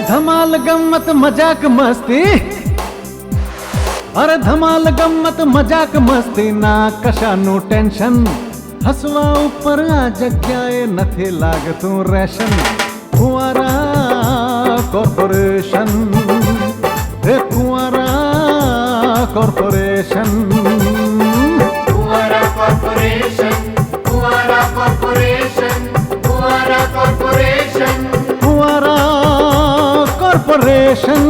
ધમાલ ગમ્મત મજાક મસ્તી, અરે ધમાલ ગમ્મત મજાક મસ્તી ના કશાનું ટેન્શન, હસવા ઉપર આ જગ્યાએ નથી લાગતું રેશન. ફુવારા કોર્પોરેશન, એ ફુવારા કોર્પોરેશન, ફુવારા કોર્પોરેશન, ફુવારા કોર્પોરેશન, ફુવારા કોર્પોરેશન, ફુવારા કોર્પોરેશન.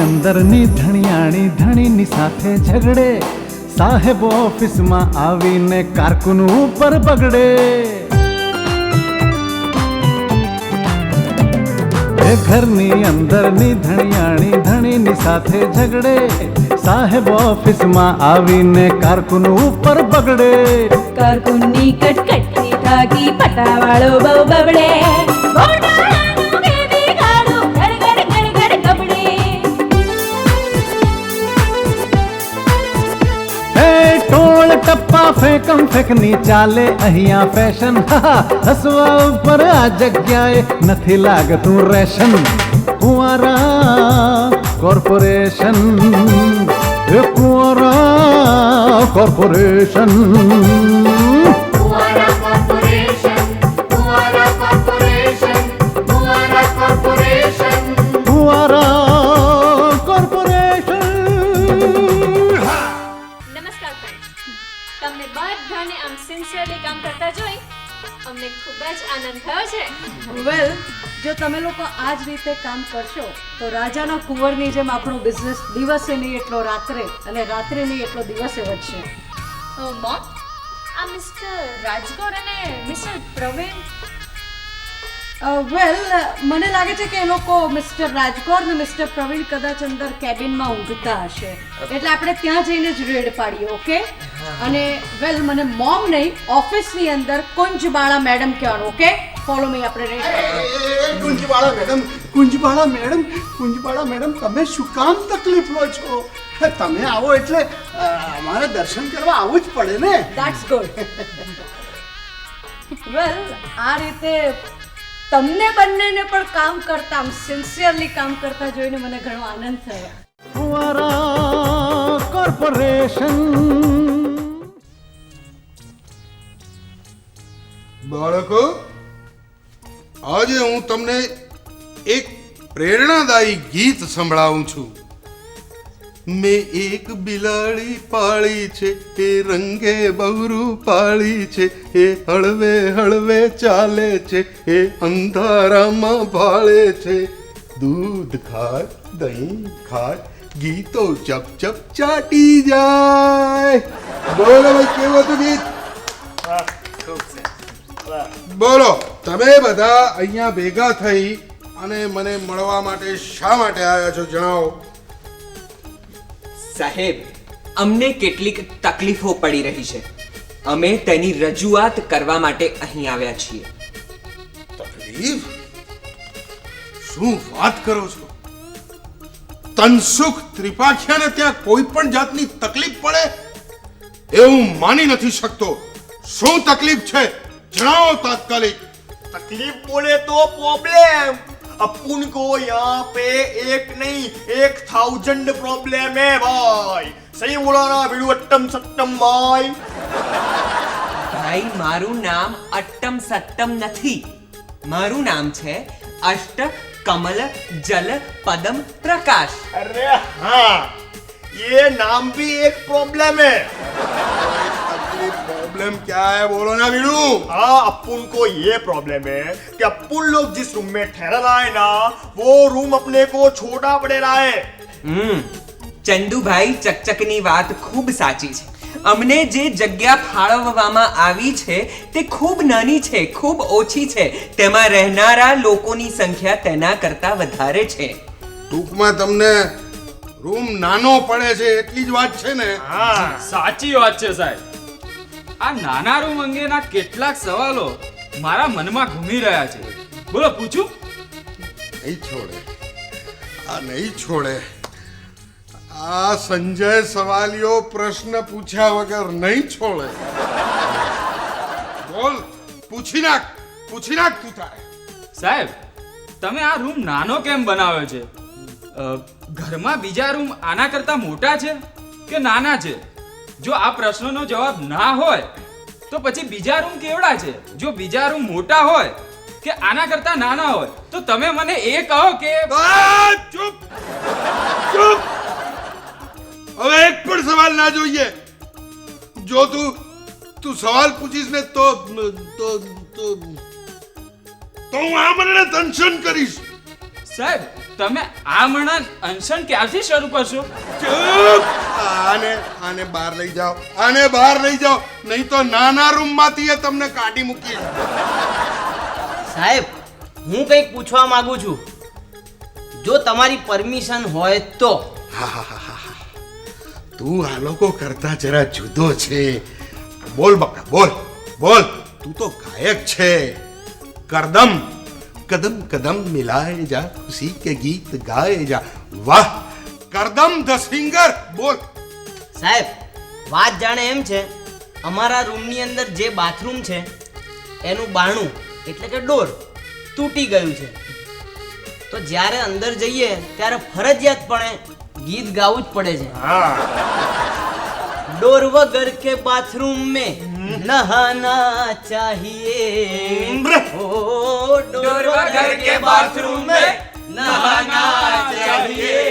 અંદરની ધણિયાણી ધણીની સાથે ઝઘડે, સાહેબ ઓફિસમાં આવીને કારકુન ઉપર બગડે. એ ઘરની અંદરની ધણિયાણી ધણીની સાથે ઝઘડે, સાહેબ ઓફિસમાં આવીને કારકુન ઉપર બગડે. કારકુનની કટકટની થાકી પટાવાળો બહુ બબડે, ઘોટાળાનું કેદી ગાડું ગડગડ ગડગડ કબડે. ટોળ ટપ્પા ફેંકમ ફેંકની ચાલે અહીંયા ફેશન, હસવા ઉપર આ જગ્યાએ નથી લાગતું રેશન. ફુવારા કોર્પોરેશન, એ ફુવારા કોર્પોરેશન, ફુવારા કોર્પોરેશન, ફુવારા કોર્પોરેશન, ફુવારા કોર્પોરેશન. ફુવારા કોર્પોરેશન. નમસ્કાર ફ્રેન્ડ્સ, તમને બધાને આમ સિન્સિયરલી કામ કરતા જોઈ અમને ખૂબ જ આનંદ થયો છે. વેલ, જો તમે લોકો આ જ રીતે કામ કરશો તો રાજાના કુંવરની જેમ આપણો બિઝનેસ દિવસે નહીં એટલો રાત્રે અને રાત્રે નહીં એટલો દિવસે વધશે. મોમ, આ મિસ્ટર રાજગોર અને મિસ્ટર પ્રવીણ વેલ, મને લાગે છે કે એ લોકો મિસ્ટર રાજગોર અને મિસ્ટર પ્રવીણ કદાચ અંદર કેબિનમાં ઊંઘતા હશે, એટલે આપણે ત્યાં જઈને જ રેડ પાડીએ. ઓકે? અને વેલ, મને મોમ નહીં, ઓફિસની અંદર કુંજબાળા મેડમ કહેવાનું. ઓકે? ફોલો મી, આપણે રેડ પાડીએ. કુંજબાળા મેડમ, કુંજબાળા મેડમ, કુંજબાળા મેડમ, તમે શું કામ તકલીફ લો છો? તમે આવો એટલે અમારે દર્શન કરવા આવવું જ પડે ને. That's good. વેલ, આ રીતે તમને બંનેને પણ કામ કરતા, સિન્સિયરલી કામ કરતા જોઈને મને ઘણો આનંદ થયો. ફુવારા કોર્પોરેશન. બાળકો, આજે હું તમને એક પ્રેરણાદાયી ગીત સંભળાવું છું. મેં એક બિલાડી પાળી છે, એ રંગે બહરું પાળી છે, એ હળવે હળવે ચાલે છે, એ અંધારામાં ભાળે છે. દૂધ ખાય, દહીં ખાય, ગીતો ચપ ચપ ચાટી જાય. બોલો ભાઈ, કેવું હતું ગીત? બોલો, તમે બધા અહીંયા ભેગા થઈ અને મને મળવા માટે શા માટે આવ્યા છો, જણાવો. સાહેબ, અમને કેટલીક તકલીફો પડી રહી છે. અમે તેની રજૂઆત કરવા માટે અહીં આવ્યા છીએ. તકલીફ? શું વાત કરો છો? તનસુખ ત્રિપાઠિયાને ત્યાં કોઈ પણ જાતની તકલીફ પડે એવું માની નથી શકતો. શું તકલીફ છે, જણાવો તાત્કાલિક. तकलीफ बोले तो प्रॉब्लम, अपन को यहाँ पे एक नहीं 1000 प्रॉब्लम है भाई. सही बोला ना वीडियो अट्टम सट्टम भाई. ભાઈ, મારું નામ અટ્ટમ સટ્ટમ નથી. મારું નામ છે અષ્ટ કમલ જલ પદમ પ્રકાશ. अरे हाँ, ये नाम भी एक प्रॉब्लम है. प्रॉब्लम क्या है, बोलो ना वीरू. हाँ, अपन को ये प्रॉब्लम है कि अपन लोग जिस रूम में ठहरा रहा है ना, वो रूम अपने को छोटा पड़ रहा है. ચંદુભાઈ, ચકચકની વાત ખૂબ સાચી છે. અમને જે જગ્યા ફાળવવામાં આવી છે તે ખૂબ નાની છે, ખૂબ ઓછી છે. તેમાં રહેનારા લોકોની સંખ્યા તેના કરતા વધારે છે. ટૂંકમાં તમને રૂમ નાનો પડે છે એટલી જ વાત છે ને? હા સાચી વાત છે સાહેબ. આ નાના રૂમ અંગેના કેટલાક સવાલો મારા મનમાં ઘૂમી રહ્યા છે. બોલો, પૂછું? નહીં છોડે, આ નહીં છોડે. આ સંજય સવાલિયો પ્રશ્ન પૂછ્યા વગર નહીં છોડે. બોલ, પૂછી નાખ તું તારે. સાહેબ, તમે આ રૂમ નાનો કેમ બનાવ્યો છે? ઘરમાં બીજા રૂમ આના કરતા મોટા છે કે નાના છે? જો આ પ્રશ્નનો જવાબ ના હોય તો પછી બીજા રૂમ કેવડા છે? જો બીજા રૂમ મોટા હોય કે આના કરતા નાના હોય તો તમે મને એ કહો કે ચૂપ ચૂપ. હવે એક પણ સવાલ ના જોઈએ. જો તું સવાલ પૂછીશ ને તો હું આ મને દંશન કરીશ. સાહેબ, તમે આ મણા અનશન ક્યારથી શરૂ કરશો? ચૂપ. આને બહાર લઈ જાઓ, નહીં તો નાના રૂમ માંથી એ તમને કાઢી મૂકીશ. સાહેબ, હું કંઈક પૂછવા માંગુ છું, જો તમારી પરમિશન હોય તો. તું આ લોકો કરતા જરા જુદો છે. બોલ બકા, બોલ. તું તો ગાયક છે. કરદમ કદમ કદમ મિલાए जा खुशी के गीत गाए जा. વાહ, કરદમ ધ સિંગર. બોલ. સાહેબ, વાત જાણે એમ છે, અમારા રૂમની અંદર જે બાથરૂમ છે એનું બારણું એટલે કે ડોર તૂટી ગયું છે. તો જ્યારે અંદર જઈએ ત્યારે ફરજિયાતપણે ગીત ગાવું જ પડે છે. डोर वगर के बाथरूम में नहाना चाहिए. ओ डोर वगर के बाथरूम में नहाना चाहिए.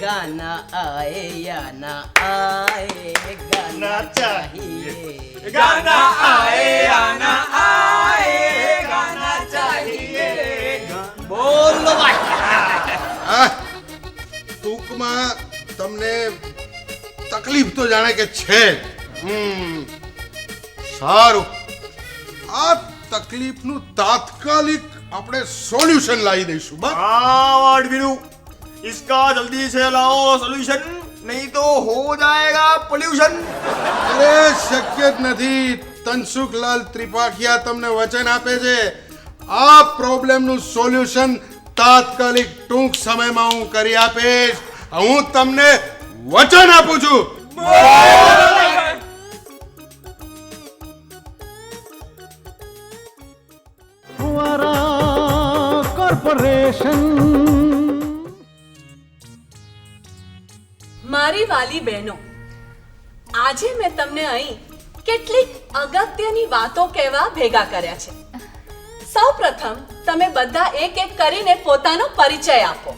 गाना आए या ना आए, गाना चाहिए. गाना आए या ना आए, गाना चाहिए. बोलो भाई. ટૂંકમાં તમને તકલીફ તો જાણે કે છે. સારું, આ તકલીફનું તાત્કાલિક આપણે સોલ્યુશન લાવી દઈશું. બસ. हाँ वार्ड वीरू, इसका जल्दी से लाओ सोल्यूशन, नहीं तो हो जाएगा पोल्यूशन. અરે શક્ય જ નથી. તનસુખલાલ ત્રિપાઠિયા તમને વચન આપે છે આ પ્રોબ્લેમનું સોલ્યુશન તાત્કાલિક ટૂંક સમયમાં હું કરી આપીશ. હું તમને વચન આપું છું. ફુવારા કોર્પોરેશન. મારી વાલી બહેનો, આજે મેં તમને અહીં કેટલીક અગત્યની વાતો કહેવા ભેગા કર્યા છે. સૌપ્રથમ તમે બધા એક એક કરીને પોતાનો પરિચય આપો.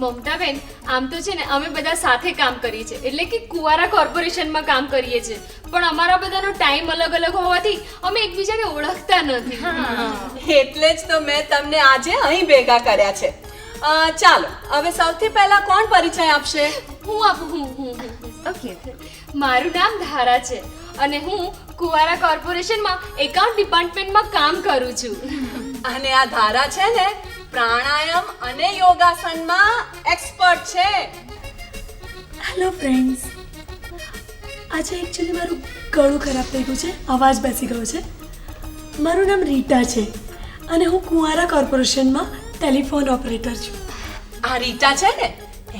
મમતાબેન, આમ તો છે ને અમે બધા સાથે કામ કરીએ છીએ, એટલે કે કુવારા કોર્પોરેશનમાં કામ કરીએ છીએ, પણ અમારા બધાનો ટાઈમ અલગ અલગ હોવાથી અમે એકબીજાને ઓળખતા નથી. એટલે જ તો મેં તમને આજે અહીં ભેગા કર્યા છે. ચાલો, હવે સૌથી પહેલા કોણ પરિચય આપશે? હું આપું. ઓકે, મારું નામ ધારા છે અને હું કુવારા કોર્પોરેશનમાં એકાઉન્ટ ડિપાર્ટમેન્ટમાં કામ કરું છું. અને આ ધારા છે ને પ્રાણાયામ અને યોગાસનમાં એક્સપર્ટ છે. હેલો ફ્રેન્ડ્સ, આજે એકચ્યુઅલી મારું ગળું ખરાબ થઈ ગયું છે, અવાજ બેસી ગયો છે. મારું નામ રીટા છે અને હું કુંવારા કોર્પોરેશનમાં ટેલિફોન ઓપરેટર છું. આ રીટા છે ને,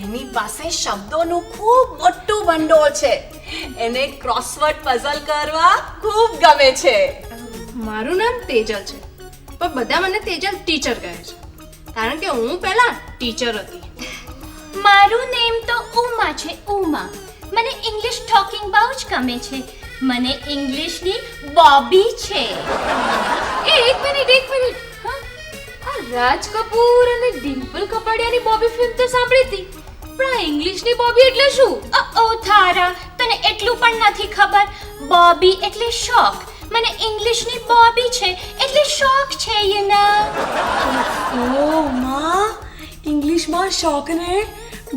એની પાસે શબ્દોનું ખૂબ મોટું ભંડોળ છે. એને ક્રોસવર્ડ પઝલ કરવા ખૂબ ગમે છે. મારું નામ તેજલ છે, પણ બધા મને તેજલ ટીચર કહે છે, કારણ કે હું પહેલા ટીચર હતી. મારું નેમ તો ઉમા છે. ઉમા. મને ઇંગ્લિશ ટોકિંગ બહુ જ ગમે છે. મને ઇંગ્લિશની બોબી છે. એક મિનિટ. આ રાજ કપૂર અને ડિમ્પલ કપાડિયાની બોબી ફિલ્મ તો સાંભળી હતી, પણ આ ઇંગ્લિશની બોબી એટલે શું? ઓ થારા, તને એટલું પણ નથી ખબર. બોબી એટલે શોખ. મને ઇંગ્લિશની બોબી છે એટલે શોખ છે, યુ નો. ઓ માં, ઇંગ્લિશમાં શોખને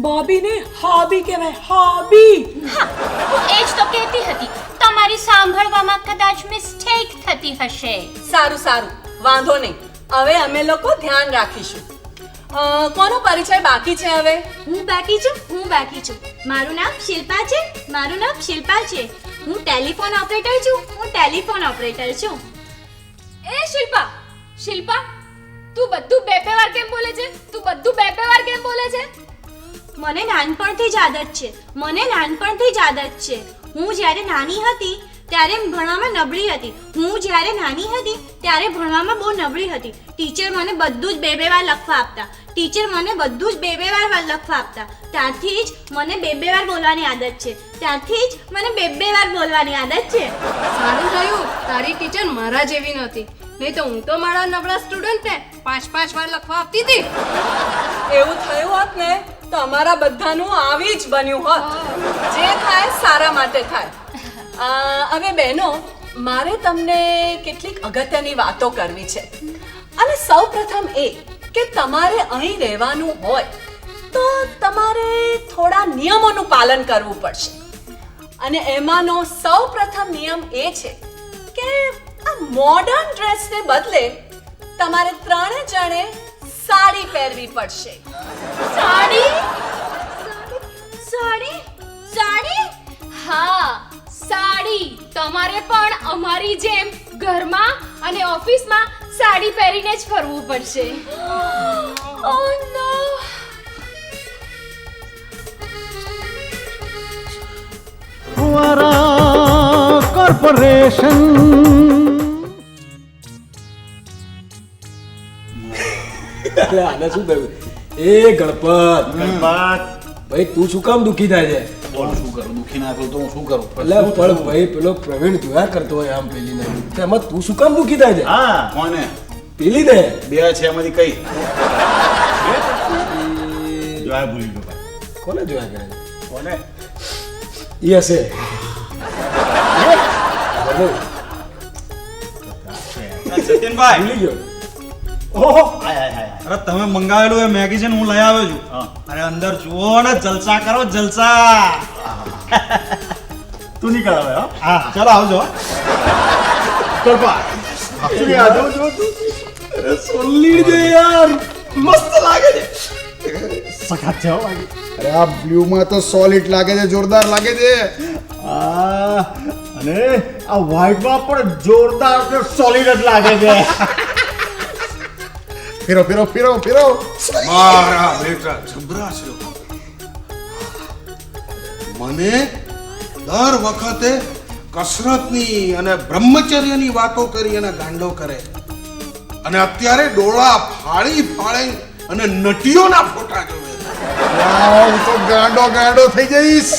બોબીને હોબી કહેવાય. હોબી. હા, હું એ જ તો કહેતી હતી. તમારી સાંભળવામાં કદાચ મિસ્ટેક થતી હશે. સારું, વાંધો નહીં. હવે અમે લોકો ધ્યાન રાખીશું. કોનો પરિચય બાકી છે હવે? હું બાકી છું. મારું નામ શિલ્પા છે. હું ટેલિફોન ઓપરેટર છું. એ શિલ્પા તું બધું બે વાર કેમ બોલે છે? મને નાનપણથી જ આદત છે. હું જ્યારે નાની હતી ત્યારે ભણવામાં નબળી હતી. ટીચર મને બધું જ બે વાર લખવા આપતા. ત્યારથી જ મને બે વાર બોલવાની આદત છે. સારું થયું તારી ટીચર મારા જેવી નહોતી, નહીં તો હું તો મારા નબળા સ્ટુડન્ટને 5 વાર લખવા આપતી હતી. એવું થયું હોત ને તો અમારા બધાનું આવી જ બન્યું હોત. જે થાય સારા માટે થાય. હવે બહેનો, મારે તમને કેટલીક અગત્યની વાતો કરવી છે. અને સૌપ્રથમ એ કે તમારે અહીં રહેવાનું હોય તો તમારે થોડા નિયમોનું પાલન કરવું પડશે. અને એમાંનો સૌપ્રથમ નિયમ એ છે કે આ મોડર્ન ડ્રેસને બદલે તમારે 3 જણે સાડી પહેરવી પડશે. સાડી? હા, સાડી. તમારે પણ અમારી જેમ ઘરમાં અને ઓફિસમાં સાડી પહેરીને જ ફરવું પડશે. Oh no! ફુવારા કોર્પોરેશન. આને શું થયું? એ ગણપત ભાઈ તું શું કામ દુખી થાય છે? બોલ શું કરું? દુખી ના કરું તો હું શું કરું? એટલે પણ ભાઈ પેલો પ્રવીણ જોયા કરતો હોય આમ પેલી ને એમાં તું શું કામ દુખી થાય છે? હા, કોને? પેલી ને બે છે એમાંથી કઈ જોયા ભૂલી ગયો ભાઈ. કોને જોયા કરે? કોને? ઈ હશે સત્યનભાઈ ભૂલી ગયો. ઓહો અરે તમે મંગાવેલું એ મેગેઝિન હું લઈ આવ્યો છું. અરે અંદર જુઓ ને, જલસા કરો જલસા. તું નીકળ હવે. હા ચાલો આવજો. સોલી દે યાર, મસ્ત લાગે છે. સખાત છે હો ભાઈ. અરે આ બ્લુ માં તો સોલિડ લાગે છે, જોરદાર લાગે છે. અને આ વ્હાઈટ માં પણ જોરદાર ને સોલિડ જ લાગે છે. ફેરો. મારા બેટા જબરા છે. મને દર વખતે કસરતની અને બ્રહ્મચર્યની વાતો કરી અને ગાંડો કરે, અને અત્યારે ડોળા ફાળી અને નટીઓના ફોટા જોવે. હું તો ગાંડો થઈ જઈશ.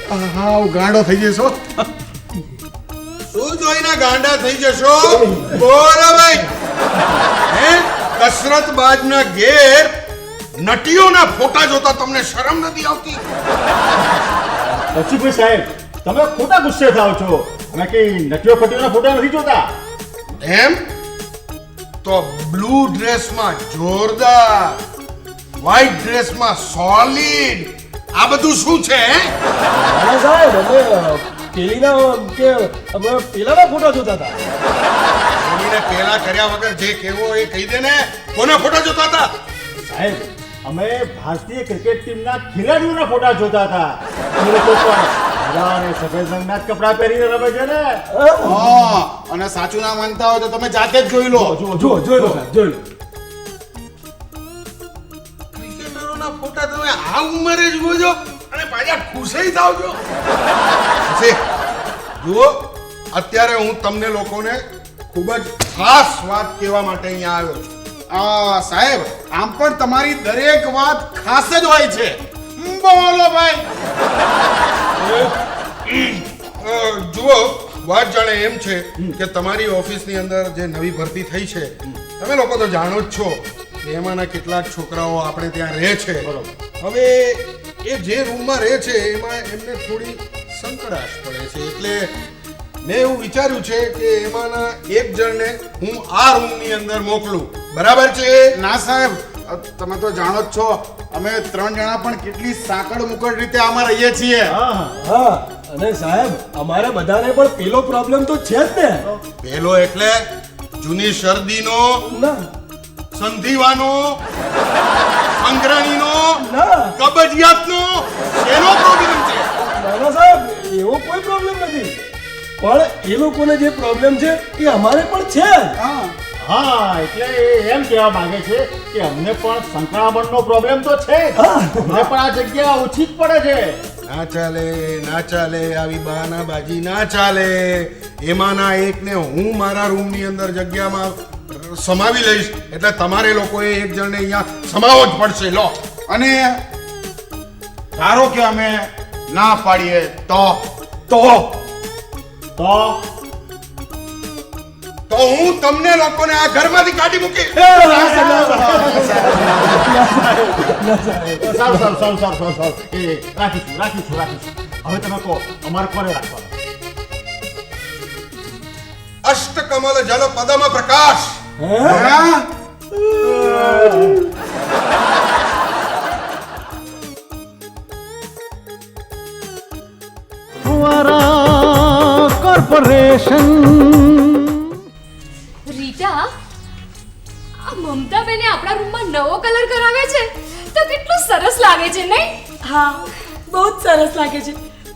હા, હું ગાંડો થઈ જઈશ હો. શું જોઈને ગાંડા થઈ જશો? બોલ ભાઈ. હે, કસરત બાજના ઘેર નટીઓના ફોટા જોતા તમને શરમ નથી આવતી? પછી સાહેબ તમે ખોટા ગુસ્સે થાવ છો. અમે કઈ નટીઓ ફટીઓના ફોટા નથી જોતા. એમ તો બ્લુ ડ્રેસમાં જોરદાર, વ્હાઈટ ડ્રેસમાં સોલિડ, આ બધું શું છે? સાહેબ અમે પેલાના ફોટા જોતા હતા. પેલા કર્યા વગર જે કેવો એ કહી દે ને. કોના ફોટા જોતા હતા? સાહેબ અમે ભારતીય ક્રિકેટ ટીમના ખેલાડીઓના ફોટા જોતા હતા. એ લોકો પણ ભૂરા અને સફેદ રંગના જ કપડાં પહેરીને રમે છે ને. હા, અને સાચું ના માનતા હોય તો તમે જાતે જ જોઈ લો. જોઈ લો. ક્રિકેટરોના ફોટા તમે આ ઉંમરે જુઓ છો અને પાછા ખુશી થાવ છો. જુઓ, અત્યારે હું તમને લોકોને ખૂબ જ ખાસ વાત કહેવા માટે અહીંયા આવ્યો છું. સાહેબ, આમ પણ તમારી દરેક વાત ખાસ જ હોય છે. બોલો ભાઈ. જુઓ, વાત જાણે એમ છે કે તમારી ઓફિસની અંદર જે નવી ભરતી થઈ છે, તમે લોકો તો જાણો જ છો કે એમાંના કેટલાક છોકરાઓ આપણે ત્યાં રહે છે. હવે એ જે રૂમમાં રહે છે એમાં એમને થોડી સંકળાશ પડે છે, એટલે મેં એવું વિચાર્યું છે કે એમાંના એક જણને હું આ રૂમની અંદર મોકલું. બરાબર છે? ના સાહેબ, તમે તો જાણો જ છો અમે 3 જણા પણ કેટલી સાંકળ મુકડ રીતે આમાં રહીએ છીએ. હા, અને સાહેબ અમારે બધાને પણ પેલો પ્રોબ્લેમ તો છે જ ને. પેલો એટલે જૂની શરદીનો સંધિવાનો અંગ્રણીનો કબજિયાતનો શેનો પ્રોબ્લેમ છે? નાના સાહેબ એવો કોઈ પ્રોબ્લેમ નથી, પણ એ લોકોને જે પ્રોબ્લેમ છે એ અમારે પણ છે. હા એટલે એ એમ કહેવા માંગે છે કે અમને પણ સંક્રમણનો પ્રોબ્લેમ તો છે જ. અમને પણ આ જગ્યા ઓછી જ પડે છે. ના ચાલે, ના ચાલે, આવી બહાનાબાજી ના ચાલે. એમાંના એકને હું મારા રૂમની અંદર જગ્યામાં સમાવી લઈશ, એટલે તમારે લોકોએ એક જણને અહીંયા સમાવવો જ પડશે. લો, અને ધારો કે અમે ના પાડીએ તો હું તમને લોકોને આ ઘરમાંથી કાઢી મૂકીશ. સારું. એ રાખીશું. હવે તમે કહો અમારે કોને રાખવાના? અષ્ટકમલ જલ પદમ પ્રકાશ. ફુવારા કોર્પોરેશન. રીટા, આ મમતાબેને આપણા રૂમમાં નવો કલર કરાવે છે તો કેટલું સરસ લાગે છે નહીં? હા, બહુ જ સરસ લાગે છે,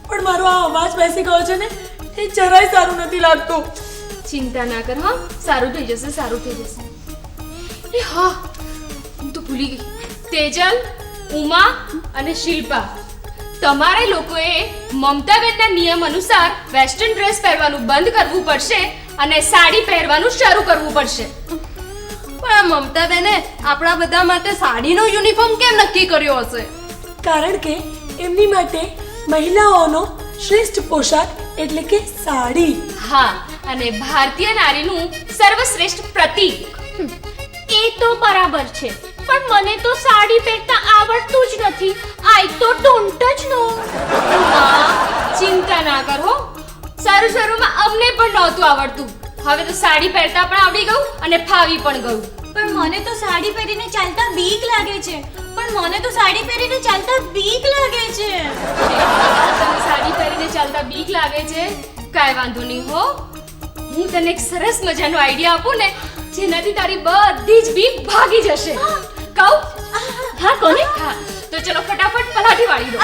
પણ મારો આ અવાજ બેસી ગયો છે ને એ જરાય સારું નથી લાગતું. ચિંતા ના કર, હા, સારું થઈ જશે. એ હા, હું તો ભૂલી ગઈ. તેજલ, ઉમા અને શિલ્પા, તમારે લોકોએ મમતાબેનના નિયમ અનુસાર વેસ્ટર્ન ડ્રેસ પહેરવાનું બંધ કરવું પડશે અને સાડી પહેરવાનું શરૂ કરવું પડશે. પણ આ મમતાબેને આપણા બધા માટે સાડીનો યુનિફોર્મ કેમ નક્કી કર્યો હશે? કારણ કે એમની માટે મહિલાઓનો શ્રેષ્ઠ પોશાક એટલે કે સાડી. હા, અને ભારતીય નારીનું સર્વશ્રેષ્ઠ પ્રતીક. એ તો બરાબર છે, પણ મને તો સાડી પહેરતા આવડતું જ નથી. આઈ તો ડોન્ટ જ નો. ચિંતા ના કરો, સારું અમને પણ નહોતું આવડતું. હવે તો સાડી પહેરતા પણ આવડી ગયું અને ફાવી પણ ગયું. પણ મને તો સાડી પહેરીને ચાલતા બીક લાગે છે. તને સાડી પહેરીને ચાલતા બીક લાગે છે? કાંઈ વાંધો નહીં હો, હું તને એક સરસ મજાનો આઈડિયા આપું ને, જેનાથી તારી બધી જ બીક ભાગી જશે. કહું? હા, કોને? હા, તો ચલો ફટાફટ પલાઠી વાળી દો.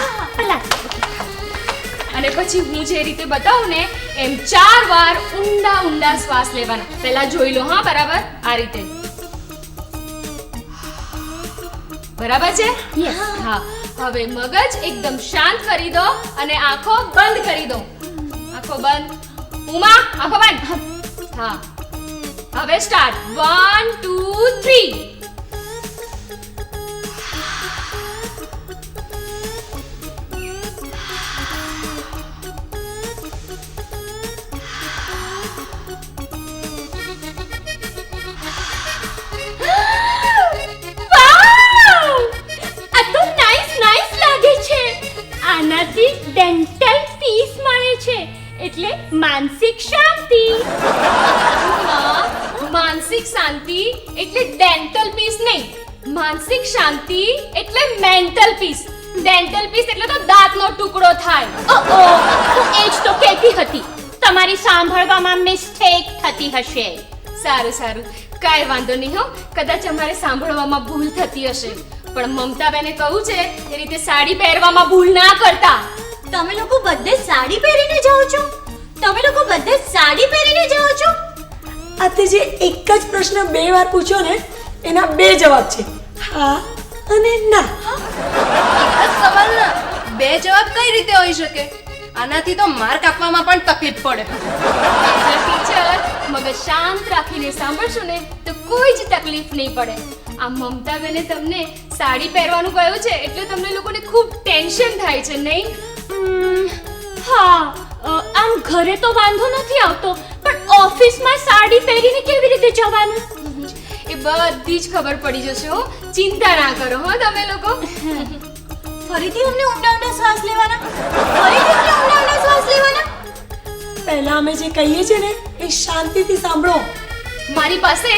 અને પછી હું જે રીતે બતાવું ને એમ 4 વાર ઊંડા શ્વાસ લેવાના. પહેલા જોઈ લો, હા, બરાબર આ રીતે. બરાબર છે? હા, હવે મગજ એકદમ શાંત કરી દો અને આંખો બંધ કરી દો. આંખો બંધ. ઉમા, આંખો બંધ. હા, હવે સ્ટાર્ટ. 1 2 3. આનાથી ડેન્ટલ પીસ મળે છે, એટલે માનસિક શાંતિ. માનસિક શાંતિ એટલે ડેન્ટલ પીસ નહીં, માનસિક શાંતિ એટલે મેન્ટલ પીસ. ડેન્ટલ પીસ એટલે તો દાંતનો ટુકડો થાય. ઓહો, હું એ જ તો કહેતી હતી, તમારી સાંભળવામાં મિસ્ટેક થતી હશે. સારું, કાંઈ વાંધો નહીં હો. કદાચ અમારે સાંભળવામાં ભૂલ થતી હશે, પણ મમતાબેને કહ્યું છે એ રીતે સાડી પહેરવામાં ભૂલ ના કરતા. તમે લોકો બધે સાડી પહેરીને જાઓ છો? આ તે જે એક જ પ્રશ્ન 2 વાર પૂછ્યો ને એના 2 જવાબ છે, હા અને ના. સવાલના 2 જવાબ કઈ રીતે હોઈ શકે? આનાથી તો માર્ક આપવામાં પણ તકલીફ પડે. ટીચર, મગજ શાંત રાખીને સાંભળશું ને તો કોઈ જ તકલીફ નહીં પડે. આ મમતાબેને તમને સાડી પહેરવાનું કહ્યું છે એટલે તમને લોકોને ખૂબ ટેન્શન થાય છે, નહીં? હા, આમ ઘરે તો વાંધો નથી આવતો, પણ ઓફિસમાં સાડી પહેરીને કેવી રીતે જવાનું? એ બધી જ ખબર પડી જશે હો. ચિંતા ના કરો હો તમે લોકો. ફરીથી અમને ઊંડા શ્વાસ લેવાના. પહેલા અમે જે કહીએ છીએ ને એ શાંતિથી સાંભળો. મારી પાસે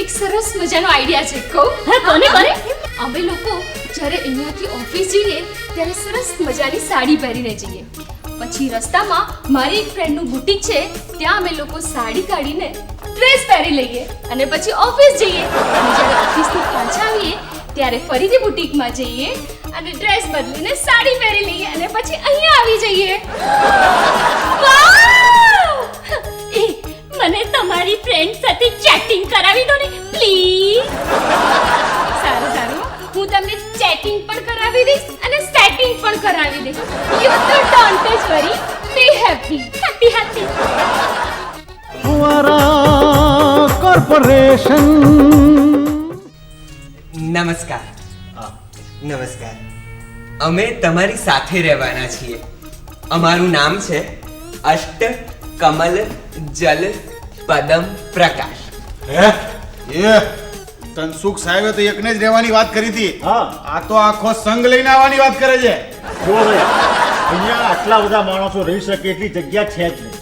એક સરસ મજાનો આઈડિયા છે. કહું? કોને? અમે લોકો જ્યારે અહીંયાથી ઓફિસ જઈએ ત્યારે સરસ મજાની સાડી પહેરીને જઈએ. પછી રસ્તામાં મારી એક ફ્રેન્ડનું બુટીક છે, ત્યાં અમે લોકો સાડી કાઢીને ડ્રેસ પહેરી લઈએ અને પછી ઓફિસ જઈએ. અને જ્યારે ઓફિસથી પાછા આવીએ ત્યારે ફરીથી બુટીકમાં જઈએ અને ડ્રેસ બદલીને સાડી પહેરી લઈએ અને પછી અહીંયા આવી જઈએ. એ મને તમારી ફ્રેન્ડ સાથે ચેટિંગ કરાવી દો ને પ્લીઝ. સારું સારું, હું તમને ચેટિંગ પણ કરાવી દઈશ અને સેટિંગ પણ કરાવી દઈશ. યુ તો ડોન્ટ જ વરી, બી હેપી. Happy happy. ફુવારા કોર્પોરેશન. નમસ્કાર. નમસ્કાર. અમે તમારી સાથે રહેવાના છીએ. અમારું નામ છે અષ્ટ કમલ જલ પદમ પ્રકાશ. હે એ તનસુખ સાહેબે તો એકને જ રહેવાની વાત કરી હતી. આ તો આખો સંઘ લઈને આવવાની વાત કરે છે. જો ભાઈ અહીંયા આટલા બધા માણસો રહી શકે એટલી જગ્યા છે જ નહીં.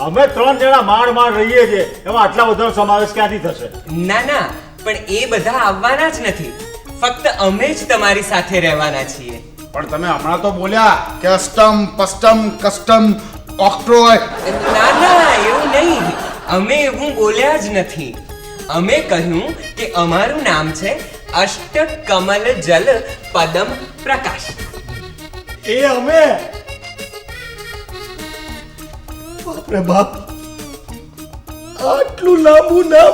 અમે 3 જણા માંડ રહીએ છીએ, એમાં આટલા બધાનો સમાવેશ ક્યાંથી થશે? ના ના, પણ એ બધા આવવાના જ નથી. ફક્ત અમે જ તમારી સાથે રહેવાના છીએ. પણ તમે હમણાં તો બોલ્યા કે અષ્ટમ પષ્ટમ કસ્ટમ ઓક્ટ્રોય. ના ના, એવું નહીં. અમે એવું બોલ્યા જ નથી. અમે કહ્યું કે અમારું નામ છે અષ્ટ કમલ જલ પદમ પ્રકાશ. એ અમે બાપરે બાપ, આટલું લાંબુ નામ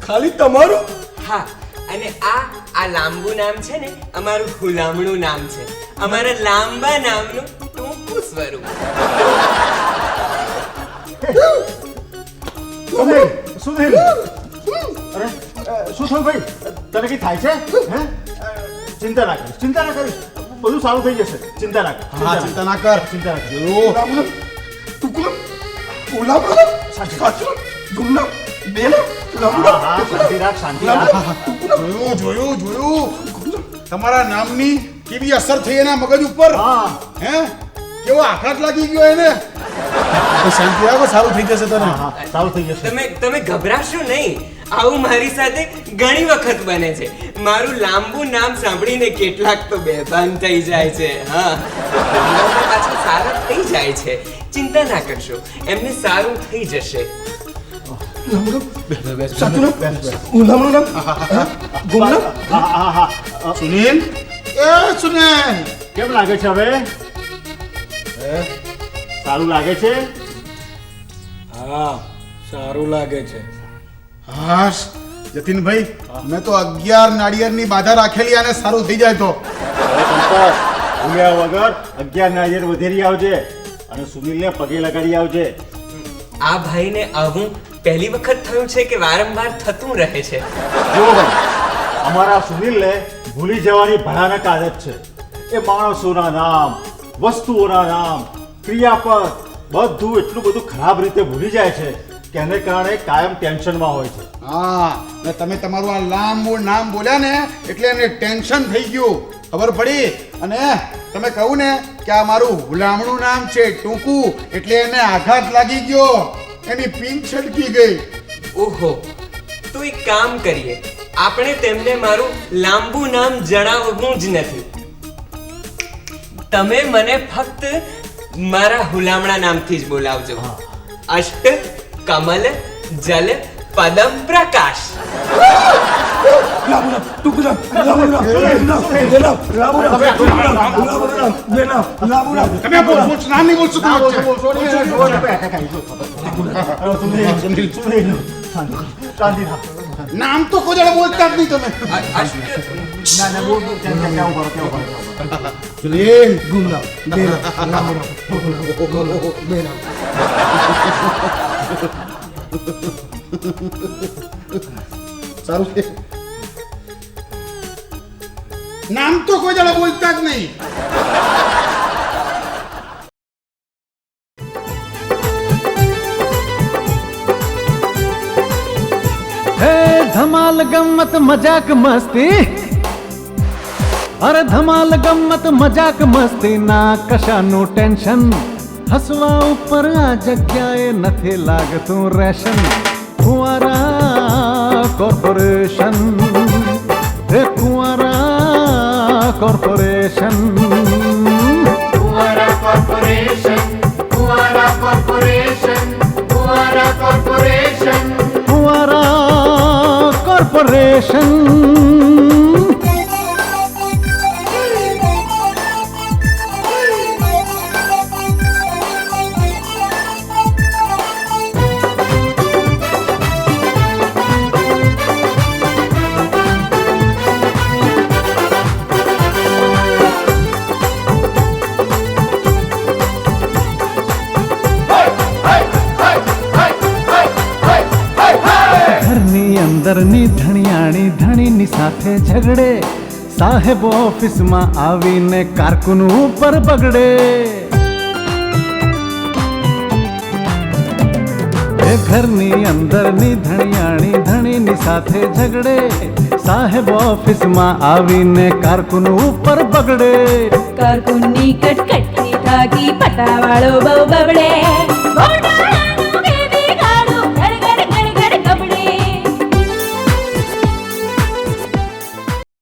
ખાલી તમારું? હા, અને આ લાંબુ નામ છે ને અમારું હુલામણું નામ છે. અમારા લાંબા નામનું ટૂંકું સ્વરૂપ. સુધીર, અરે શું થયું ભાઈ? તને કઈ થાય છે? હે? ચિંતા ના કરીશ, ચિંતા ના કરીશ, બધું સારું થઈ જશે. ચિંતા ના કર. હા, ચિંતા ના કર, ચિંતા ના કર. જોયું તમારા નામની કેવી અસર થઈ એના મગજ ઉપર. હે, કેવો આઘાત લાગી ગયો એને. શાંતિ રાખો, સારું થઈ જશે. તને સારું થઈ જશે. તમે ગભરાશો નહીં. આવું મારી સાથે ઘણી વખત બને છે. મારું લાંબુ નામ સાંભળીને કેટલાક તો બેભાન થઈ જાય છે. હા, પાછું સારા થઈ જાય છે. ચિંતા ના કરશો, એમને સારું થઈ જશે. સુનિલ, એ સુનિલ, કેમ લાગે છે હવે? સારું લાગે છે? હા, સારું લાગે છે. હાશ જતીનભાઈ, મેં તો 11 નાળિયેરની બાધા રાખેલી, આને સારું થઈ જાય તો. ભૂલ્યા વગર 11 નાળિયેર વધેરી આવજે અને સુનિલને પગે લગાડી આવજે. આ ભાઈને આવું પહેલી વખત થયું છે કે વારંવાર થતું રહે છે? જો ભાઈ, અમારા સુનિલને ભૂલી જવાની ભયાનક આદત છે. એ માણસોના નામ, વસ્તુઓના નામ, ક્રિયાપદ બધું એટલું બધું ખરાબ રીતે ભૂલી જાય છે કે એને કારણે કાયમ ટેન્શનમાં હોય છે. હા, ને તમે તમારું આ લાંબુ નામ બોલ્યા ને એટલે એને ટેન્શન થઈ ગયું, ખબર પડી. અને તમે કહું ને કે આ મારું હુલામણું નામ છે, ટૂંકું, એટલે એને આઘાત લાગી ગયો, એની પીંગ છલકી ગઈ. ઓહો, તો એક કામ કરીએ, આપણે તેમને મારું લાંબુ નામ જણાવવું જ નથી. તમે મને ફક્ત મારા હુલામણા નામથી જ બોલાવજો. અષ્ટ કમલ જલ પદમ પ્રકાશ. નામ તો કોઈ જણા બોલતા જ નહીં તમે. સારું છે. નામ તો કોઈ જણા બોલતા જ નહીં. હે ધમાલ ગમ્મત મજાક મસ્તી, અરે ધમાલ ગમ્મત મજાક મસ્તી ના કશાનું ટેન્શન. હસવા ઉપર આ જગ્યાએ નથી લાગતું રેશન. ફુવારા કોર્પોરેશન, હે ફુવારા કોર્પોરેશન. ફુવારા કોર્પોરેશન. કોર્પોરેશન ફુવારા કોર્પોરેશન ફુવારા કોર્પોરેશન ફુવારા કોર્પોરેશન ઘરની અંદરની ધણિયાણી ધણીની સાથે ઝઘડે સાહેબ ઓફિસમાં આવીને કારકુન ઉપર બગડે એ ઘરની અંદરની ધણિયાણી ધણીની સાથે ઝઘડે સાહેબ ઓફિસમાં આવીને કારકુન ઉપર બગડે કારકુનની કટકટથી થાકી પટાવાળો બહુ બબડે